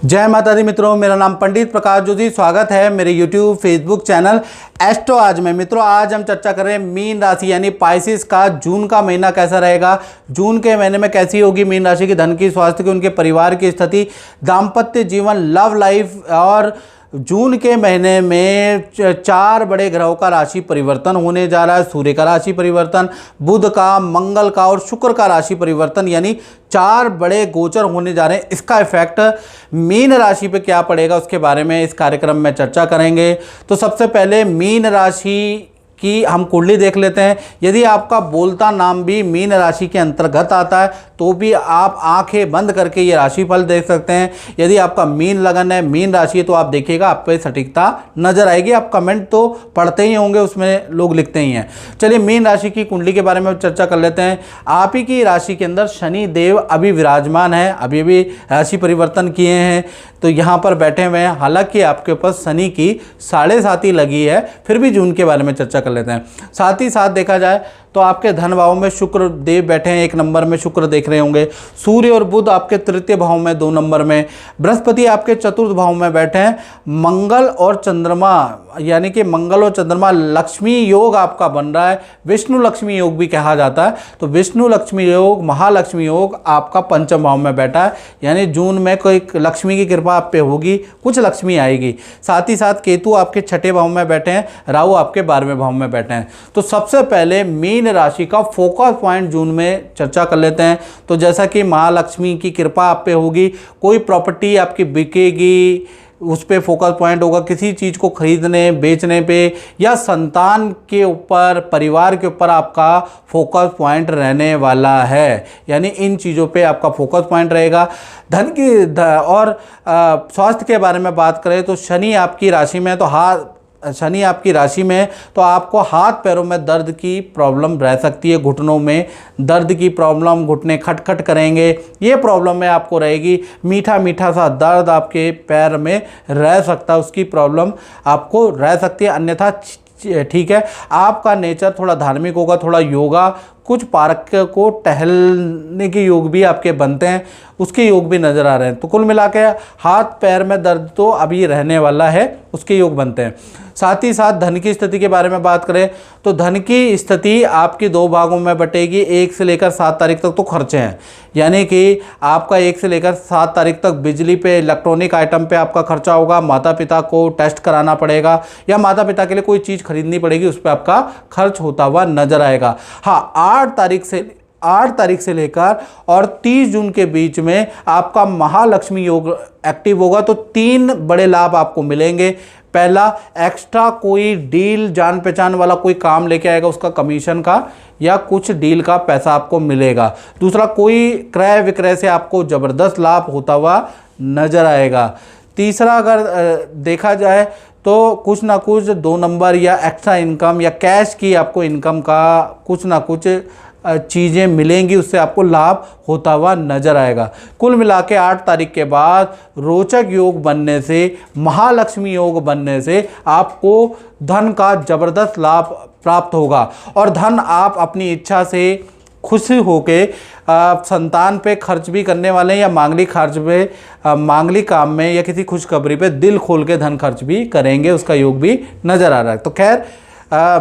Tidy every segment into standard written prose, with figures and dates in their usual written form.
जय माता दी मित्रों, मेरा नाम पंडित प्रकाश जोशी। स्वागत है मेरे YouTube फेसबुक चैनल एस्ट्रो आज में। मित्रों, आज हम चर्चा कर रहे हैं मीन राशि यानी पाइसेस का जून का महीना कैसा रहेगा। जून के महीने में कैसी होगी मीन राशि की धन की, स्वास्थ्य की, उनके परिवार की स्थिति, दाम्पत्य जीवन, लव लाइफ। और जून के महीने में 4 बड़े ग्रहों का राशि परिवर्तन होने जा रहा है। सूर्य का राशि परिवर्तन, बुध का, मंगल का और शुक्र का राशि परिवर्तन, यानी 4 बड़े गोचर होने जा रहे हैं। इसका इफेक्ट मीन राशि पे क्या पड़ेगा उसके बारे में इस कार्यक्रम में चर्चा करेंगे। तो सबसे पहले मीन राशि कि हम कुंडली देख लेते हैं। यदि आपका बोलता नाम भी मीन राशि के अंतर्गत आता है तो भी आप आंखें बंद करके ये राशिफल देख सकते हैं। यदि आपका मीन लगन है, मीन राशि है, तो आप देखिएगा आप पे सटीकता नजर आएगी। आप कमेंट तो पढ़ते ही होंगे, उसमें लोग लिखते ही हैं। चलिए मीन राशि की कुंडली के बारे में चर्चा कर लेते हैं। आप ही की राशि के अंदर शनि देव अभी विराजमान है, अभी भी राशि परिवर्तन किए हैं तो यहाँ पर बैठे हुए हैं। हालांकि आपके ऊपर शनि की 7.5 लगी है, फिर भी जून के बारे में चर्चा कर लेते हैं। साथ ही साथ देखा जाए तो आपके धन भाव में शुक्र देव बैठे हैं, 1 नंबर में शुक्र देख रहे होंगे। सूर्य और बुध आपके तृतीय भाव में 2 नंबर में। बृहस्पति आपके चतुर्थ भाव में बैठे हैं। मंगल और चंद्रमा यानी कि मंगल और चंद्रमा लक्ष्मी योग आपका बन रहा है। विष्णु लक्ष्मी योग भी कहा जाता है। तो विष्णु लक्ष्मी योग, महालक्ष्मी योग आपका पंचम भाव में बैठा है, यानी जून में कोई लक्ष्मी की कृपा आप पे होगी, कुछ लक्ष्मी आएगी। साथ ही साथ केतु आपके 6ठे भाव में बैठे हैं, राहु आपके 12वें भाव में बैठे हैं। तो सबसे पहले मीन राशि का फोकस पॉइंट जून में चर्चा कर लेते हैं। तो जैसा कि महालक्ष्मी की कृपा आप पे होगी, कोई प्रॉपर्टी आपकी बिकेगी, उस पे फोकस पॉइंट होगा। किसी चीज़ को खरीदने बेचने पे या संतान के ऊपर, परिवार के ऊपर आपका फोकस पॉइंट रहने वाला है, यानी इन चीज़ों पे आपका फोकस पॉइंट रहेगा। धन की और स्वास्थ्य के बारे में बात करें तो शनि आपकी राशि में, तो शनि आपकी राशि में तो आपको हाथ पैरों में दर्द की प्रॉब्लम रह सकती है। घुटनों में दर्द की प्रॉब्लम, घुटने खटखट करेंगे, ये प्रॉब्लम में आपको रहेगी। मीठा मीठा सा दर्द आपके पैर में रह सकता है, उसकी प्रॉब्लम आपको रह सकती है। अन्यथा ठीक है, आपका नेचर थोड़ा धार्मिक होगा, थोड़ा योगा, कुछ पार्क को टहलने के योग भी आपके बनते हैं, उसके योग भी नज़र आ रहे हैं। तो कुल मिला के हाथ पैर में दर्द तो अभी रहने वाला है, उसके योग बनते हैं। साथ ही साथ धन की स्थिति के बारे में बात करें तो धन की स्थिति आपकी 2 भागों में बटेगी। 1 से लेकर 7 तारीख तक तो खर्चे हैं, यानी कि आपका 1 से लेकर 7 तारीख तक बिजली पे, इलेक्ट्रॉनिक आइटम पे आपका खर्चा होगा। माता पिता को टेस्ट कराना पड़ेगा या माता पिता के लिए कोई चीज़ खरीदनी पड़ेगी, उस पर आपका खर्च होता हुआ नजर आएगा। हाँ, 8 तारीख से लेकर और 30 जून के बीच में आपका महालक्ष्मी योग एक्टिव होगा। तो 3 बड़े लाभ आपको मिलेंगे। पहला, एक्स्ट्रा कोई डील, जान पहचान वाला कोई काम लेके आएगा, उसका कमीशन का या कुछ डील का पैसा आपको मिलेगा। दूसरा, कोई क्रय विक्रय से आपको ज़बरदस्त लाभ होता हुआ नजर आएगा। तीसरा, अगर देखा जाए तो कुछ ना कुछ 2 नंबर या एक्स्ट्रा इनकम या कैश की आपको इनकम का कुछ ना कुछ चीज़ें मिलेंगी, उससे आपको लाभ होता हुआ नजर आएगा। कुल मिला के 8 तारीख के बाद रोचक योग बनने से, महालक्ष्मी योग बनने से आपको धन का ज़बरदस्त लाभ प्राप्त होगा। और धन आप अपनी इच्छा से खुश होके संतान पे खर्च भी करने वाले हैं या मांगलिक खर्च पे, मांगलिक काम में या किसी खुशखबरी पे दिल खोल के धन खर्च भी करेंगे, उसका योग भी नज़र आ रहा है। तो खैर,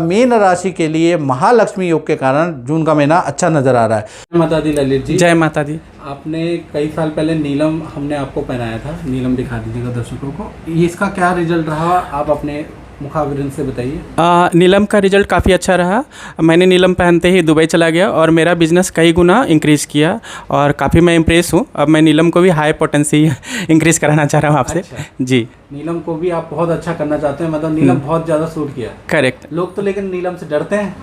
मीन राशि के लिए महालक्ष्मी योग के कारण जून का महीना अच्छा नजर आ रहा है। माता दी ललित जी, जय माता दी। आपने कई साल पहले नीलम हमने आपको पहनाया था, नीलम दिखा दीजिएगा दर्शकों को। ये इसका क्या रिजल्ट रहा, आप अपने मुखावरिन से बताइए। नीलम का रिजल्ट काफ़ी अच्छा रहा। मैंने नीलम पहनते ही दुबई चला गया और मेरा बिजनेस कई गुना इंक्रीज़ किया और काफ़ी मैं इम्प्रेस हूँ। अब मैं नीलम को भी हाई पोटेंसी इंक्रीज़ कराना चाह रहा हूँ आपसे। अच्छा। जी, नीलम को भी आप बहुत अच्छा करना चाहते हैं, मतलब नीलम बहुत ज़्यादा सूट किया। करेक्ट। लोग तो लेकिन नीलम से डरते हैं।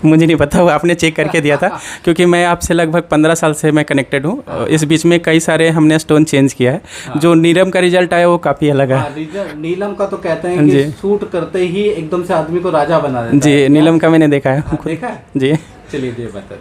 मुझे नहीं पता, वो आपने चेक करके दिया था क्योंकि मैं आपसे लगभग 15 साल से मैं कनेक्टेड हूँ। इस बीच में कई सारे हमने स्टोन चेंज किया है। जो नीलम का रिजल्ट आया वो काफ़ी अलग है। नीलम का तो कहते हैं कि सूट करते ही एकदम से आदमी को राजा बना देता है। जी, नीलम का मैंने देखा है। देखा है जी, चलिए ये बता।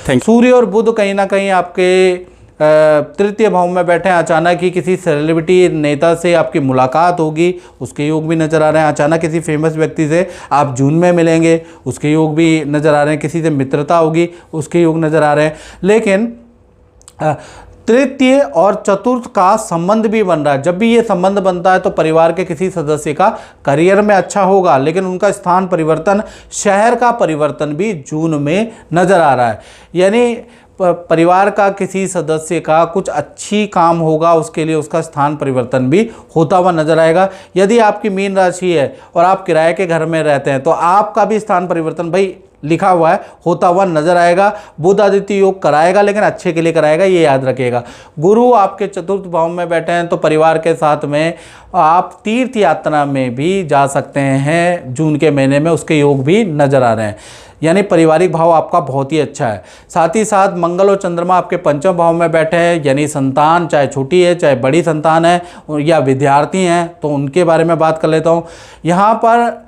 Thank you. सूर्य और बुध कहीं ना कहीं आपके तृतीय भाव में बैठे हैं। अचानक ही किसी सेलिब्रिटी नेता से आपकी मुलाकात होगी, उसके योग भी नज़र आ रहे हैं। अचानक किसी फेमस व्यक्ति से आप जून में मिलेंगे, उसके योग भी नज़र आ रहे हैं। किसी से मित्रता होगी, उसके योग नज़र आ रहे हैं। लेकिन तृतीय और चतुर्थ का संबंध भी बन रहा है। जब भी ये संबंध बनता है तो परिवार के किसी सदस्य का करियर में अच्छा होगा, लेकिन उनका स्थान परिवर्तन, शहर का परिवर्तन भी जून में नजर आ रहा है। यानी परिवार का किसी सदस्य का कुछ अच्छी काम होगा, उसके लिए उसका स्थान परिवर्तन भी होता हुआ नजर आएगा। यदि आपकी मीन राशि है और आप किराए के घर में रहते हैं तो आपका भी स्थान परिवर्तन भाई लिखा हुआ है होता हुआ नजर आएगा। बुध आदित्य योग कराएगा, लेकिन अच्छे के लिए कराएगा, ये याद रखिएगा। गुरु आपके चतुर्थ भाव में बैठे हैं तो परिवार के साथ में आप तीर्थ यात्रा में भी जा सकते हैं जून के महीने में, उसके योग भी नजर आ रहे हैं। यानी पारिवारिक भाव आपका बहुत ही अच्छा है। साथ ही साथ मंगल और चंद्रमा आपके पंचम भाव में बैठे हैं, यानी संतान चाहे छोटी है चाहे बड़ी संतान है या विद्यार्थी हैं तो उनके बारे में बात कर लेता हूँ। यहाँ पर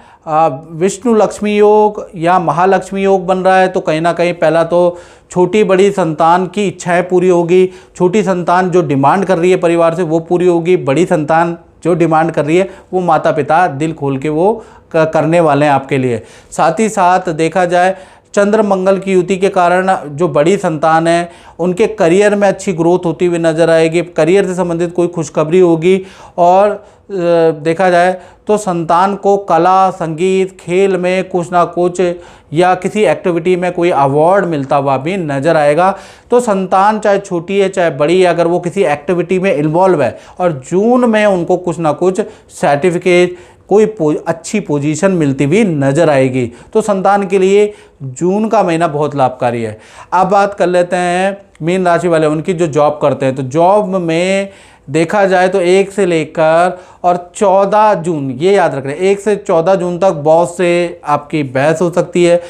विष्णु लक्ष्मी योग या महालक्ष्मी योग बन रहा है, तो कहीं ना कहीं पहला तो छोटी बड़ी संतान की इच्छाएं पूरी होगी। छोटी संतान जो डिमांड कर रही है परिवार से वो पूरी होगी, बड़ी संतान जो डिमांड कर रही है वो माता पिता दिल खोल के वो करने वाले हैं आपके लिए। साथ ही साथ देखा जाए चंद्र मंगल की युति के कारण जो बड़ी संतान है उनके करियर में अच्छी ग्रोथ होती हुई नजर आएगी। करियर से संबंधित कोई खुशखबरी होगी। और देखा जाए तो संतान को कला, संगीत, खेल में कुछ ना कुछ या किसी एक्टिविटी में कोई अवार्ड मिलता हुआ भी नज़र आएगा। तो संतान चाहे छोटी है चाहे बड़ी है, अगर वो किसी एक्टिविटी में इन्वॉल्व है और जून में उनको कुछ ना कुछ सर्टिफिकेट, कोई अच्छी पोजीशन मिलती हुई नज़र आएगी। तो संतान के लिए जून का महीना बहुत लाभकारी है। अब बात कर लेते हैं मीन राशि वाले उनकी जो जॉब करते हैं। तो जॉब में देखा जाए तो 1 से लेकर और 14 जून, ये याद रख रहे हैं, 1 से 14 जून तक बॉस से आपकी बहस हो सकती है।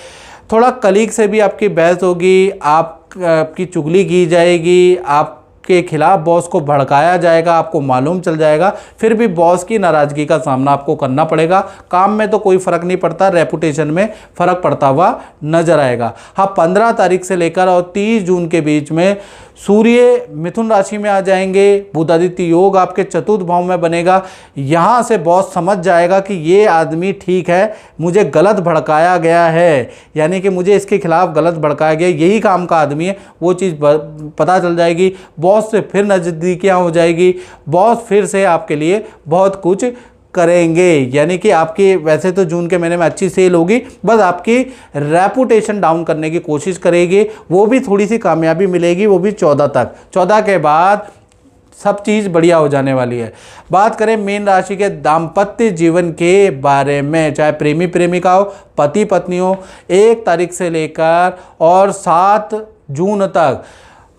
थोड़ा कलीग से भी आपकी बहस होगी, आपकी चुगली की जाएगी, आपके खिलाफ बॉस को भड़काया जाएगा, आपको मालूम चल जाएगा, फिर भी बॉस की नाराज़गी का सामना आपको करना पड़ेगा। काम में तो कोई फ़र्क नहीं पड़ता, रेपुटेशन में फ़र्क पड़ता हुआ नज़र आएगा। हाँ, 15 तारीख से लेकर और 30 जून के बीच में सूर्य मिथुन राशि में आ जाएंगे। बुध आदित्य योग आपके चतुर्थ भाव में बनेगा। यहाँ से बॉस समझ जाएगा कि ये आदमी ठीक है, मुझे गलत भड़काया गया है, यानी कि मुझे इसके खिलाफ गलत भड़काया गया, यही काम का आदमी है, वो चीज़ पता चल जाएगी। बॉस से फिर नज़दीकियाँ हो जाएगी, बॉस फिर से आपके लिए बहुत कुछ करेंगे। यानी कि आपकी वैसे तो जून के महीने में अच्छी सेल होगी, बस आपकी रेपुटेशन डाउन करने की कोशिश करेगी, वो भी थोड़ी सी कामयाबी मिलेगी, वो भी 14 तक। 14 के बाद सब चीज़ बढ़िया हो जाने वाली है। बात करें मीन राशि के दाम्पत्य जीवन के बारे में, चाहे प्रेमी प्रेमिका हो, पति पत्नी हो, 1 तारीख से लेकर और 7 जून तक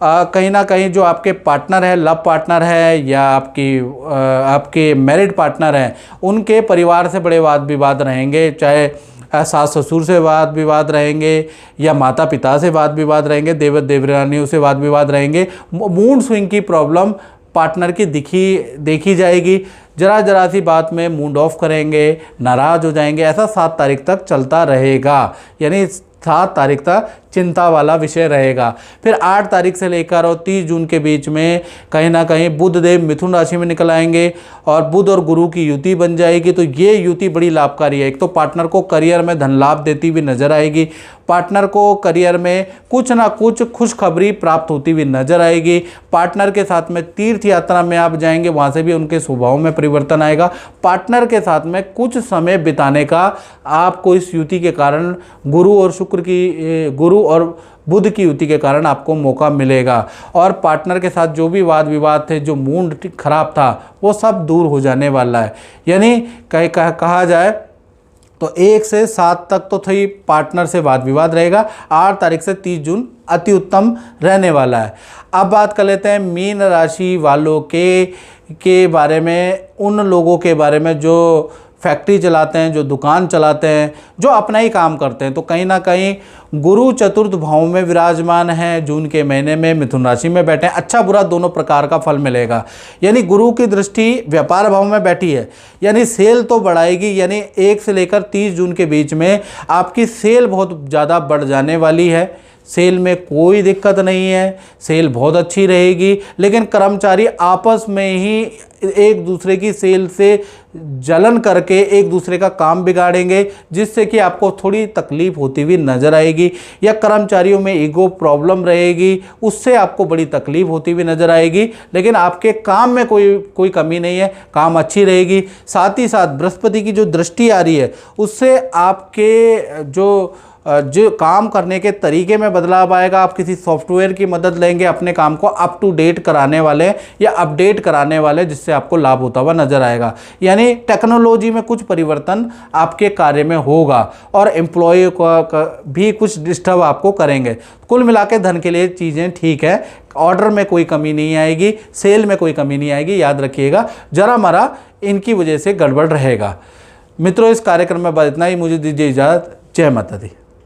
कहीं ना कहीं जो आपके पार्टनर है, लव पार्टनर है या आपके मैरिड पार्टनर हैं, उनके परिवार से बड़े वाद विवाद रहेंगे। चाहे सास ससुर से वाद विवाद रहेंगे या माता पिता से वाद विवाद रहेंगे, देवर देवरानियों से वाद विवाद रहेंगे। मूड स्विंग की प्रॉब्लम पार्टनर की देखी जाएगी। जरा सी बात में मूड ऑफ करेंगे, नाराज़ हो जाएंगे। ऐसा 7 तारीख तक चलता रहेगा, यानी 7 तारीख तक चिंता वाला विषय रहेगा। फिर 8 तारीख से लेकर और 30 जून के बीच में कहीं ना कहीं बुध देव मिथुन राशि में निकल आएंगे और बुध और गुरु की युति बन जाएगी। तो ये युति बड़ी लाभकारी है। एक तो पार्टनर को करियर में धन लाभ देती हुई नजर आएगी, पार्टनर को करियर में कुछ ना कुछ खुशखबरी प्राप्त होती हुई नजर आएगी। पार्टनर के साथ में तीर्थ यात्रा में आप जाएंगे, वहाँ से भी उनके स्वभाव में परिवर्तन आएगा। पार्टनर के साथ में कुछ समय बिताने का आपको इस युति के कारण गुरु और बुध की युति के कारण आपको मौका मिलेगा। और पार्टनर के साथ जो भी वाद विवाद थे, जो मूड खराब था, वो सब दूर हो जाने वाला है। यानी कहा जाए तो 1 से 7 तक तो थी पार्टनर से वाद विवाद रहेगा। 8 तारीख से 30 जून अति उत्तम रहने वाला है। अब बात कर लेते हैं मीन राशि वालों के बारे में, उन लोगों के बारे में जो फैक्ट्री चलाते हैं, जो दुकान चलाते हैं, जो अपना ही काम करते हैं। तो कहीं ना कहीं गुरु चतुर्थ भाव में विराजमान है, जून के महीने में मिथुन राशि में बैठे हैं। अच्छा बुरा दोनों प्रकार का फल मिलेगा। यानी गुरु की दृष्टि व्यापार भाव में बैठी है, यानी सेल तो बढ़ाएगी। यानी 1 से लेकर 30 जून के बीच में आपकी सेल बहुत ज़्यादा बढ़ जाने वाली है। सेल में कोई दिक्कत नहीं है, सेल बहुत अच्छी रहेगी। लेकिन कर्मचारी आपस में ही एक दूसरे की सेल से जलन करके एक दूसरे का काम बिगाड़ेंगे, जिससे कि आपको थोड़ी तकलीफ होती हुई नज़र आएगी, या कर्मचारियों में ईगो प्रॉब्लम रहेगी, उससे आपको बड़ी तकलीफ होती हुई नज़र आएगी। लेकिन आपके काम में कोई कमी नहीं है, काम अच्छी रहेगी। साथ ही साथ बृहस्पति की जो दृष्टि आ रही है उससे आपके जो काम करने के तरीके में बदलाव आएगा। आप किसी सॉफ्टवेयर की मदद लेंगे, अपने काम को अप टू डेट कराने वाले या अपडेट कराने वाले, जिससे आपको लाभ होता हुआ नजर आएगा। यानी टेक्नोलॉजी में कुछ परिवर्तन आपके कार्य में होगा और एम्प्लॉय का भी कुछ डिस्टर्ब आपको करेंगे। कुल मिला के धन के लिए चीज़ें ठीक है, ऑर्डर में कोई कमी नहीं आएगी, सेल में कोई कमी नहीं आएगी। याद रखिएगा, जरा मरा इनकी वजह से गड़बड़ रहेगा। मित्रों, इस कार्यक्रम में बस इतना ही। मुझे दीजिए इजाज़त। जय माता दी।